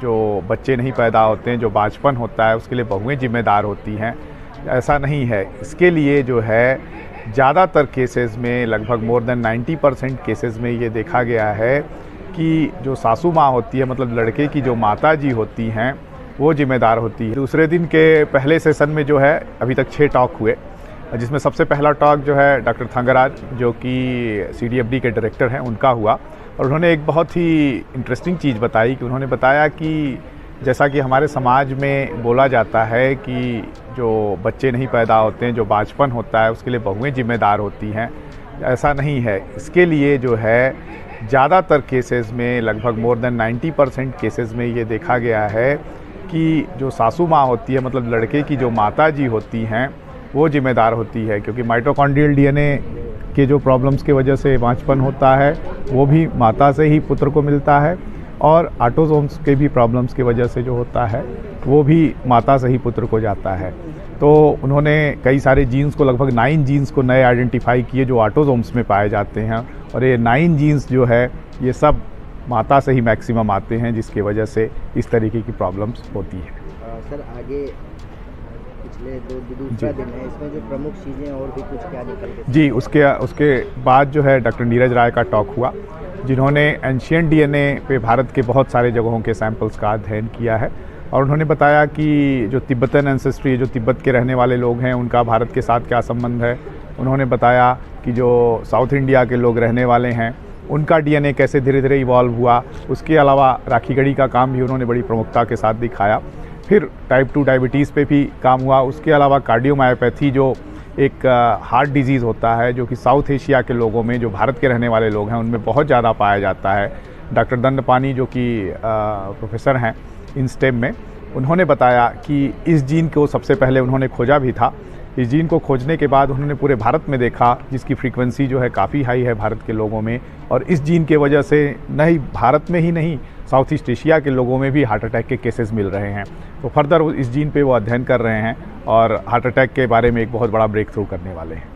जो बच्चे नहीं पैदा होते हैं, जो बाँझपन होता है, उसके लिए बहुएँ ज़िम्मेदार होती हैं। ऐसा नहीं है। इसके लिए जो है ज़्यादातर केसेस में, लगभग मोर देन 90% केसेस में ये देखा गया है कि जो सासू माँ होती है, मतलब लड़के की जो माताजी होती हैं, वो ज़िम्मेदार होती है। दूसरे दिन के पहले सेशन में जो है अभी तक 6 टॉक हुए, जिसमें सबसे पहला टॉक जो है डॉक्टर थंगराज, जो कि CDFD के डायरेक्टर हैं, उनका हुआ। और उन्होंने एक बहुत ही इंटरेस्टिंग चीज़ बताई कि उन्होंने बताया कि जैसा कि हमारे समाज में बोला जाता है कि जो बच्चे नहीं पैदा होते हैं, जो बाँझपन होता है, उसके लिए बहुएँ ज़िम्मेदार होती हैं। ऐसा नहीं है। इसके लिए जो है ज़्यादातर केसेस में, लगभग मोर देन 90% केसेस में ये देखा गया है कि जो सासू माँ होती है, मतलब लड़के की जो माताजी होती हैं, वो ज़िम्मेदार होती है। क्योंकि माइटोकॉन्ड्रियल DNA के जो प्रॉब्लम्स की वजह से बाँझपन होता है, वो भी माता से ही पुत्र को मिलता है, और ऑटोसोम्स के भी प्रॉब्लम्स की वजह से जो होता है, वो भी माता से ही पुत्र को जाता है। तो उन्होंने कई सारे जीन्स को, लगभग 9 जीन्स को नए आइडेंटिफाई किए जो ऑटोसोम्स में पाए जाते हैं, और ये 9 जीन्स जो है ये सब माता से ही मैक्सिमम आते हैं, जिसकी वजह से इस तरीके की प्रॉब्लम्स होती है। सर आगे पिछले दूसरा दिन है, इसमें जो प्रमुख चीज़ें और भी कुछ क्या निकल के? जी, उसके बाद जो है डॉक्टर नीरज राय का टॉक हुआ, जिन्होंने एंशिएंट DNA पे भारत के बहुत सारे जगहों के सैंपल्स का अध्ययन किया है। और उन्होंने बताया कि जो तिब्बतन एंसेस्ट्री, जो तिब्बत के रहने वाले लोग हैं, उनका भारत के साथ क्या संबंध है। उन्होंने बताया कि जो साउथ इंडिया के लोग रहने वाले हैं, उनका DNA कैसे धीरे धीरे इवॉल्व हुआ। उसके अलावा राखीगढ़ी का काम भी उन्होंने बड़ी प्रमुखता के साथ दिखाया। फिर टाइप 2 डायबिटीज़ पे भी काम हुआ। उसके अलावा कार्डियोमायोपैथी, जो एक हार्ट डिजीज़ होता है, जो कि साउथ एशिया के लोगों में, जो भारत के रहने वाले लोग हैं, उनमें बहुत ज़्यादा पाया जाता है। डॉक्टर दंडपानी, जो कि प्रोफेसर हैं इन स्टेम में, उन्होंने बताया कि इस जीन को सबसे पहले उन्होंने खोजा भी था। इस जीन को खोजने के बाद उन्होंने पूरे भारत में देखा, जिसकी फ्रीक्वेंसी जो है काफ़ी हाई है भारत के लोगों में। और इस जीन के वजह से नहीं भारत में ही नहीं, साउथ ईस्ट एशिया के लोगों में भी हार्ट अटैक के केसेस मिल रहे हैं। तो फर्दर इस जीन पे वो अध्ययन कर रहे हैं और हार्ट अटैक के बारे में एक बहुत बड़ा ब्रेक थ्रू करने वाले हैं।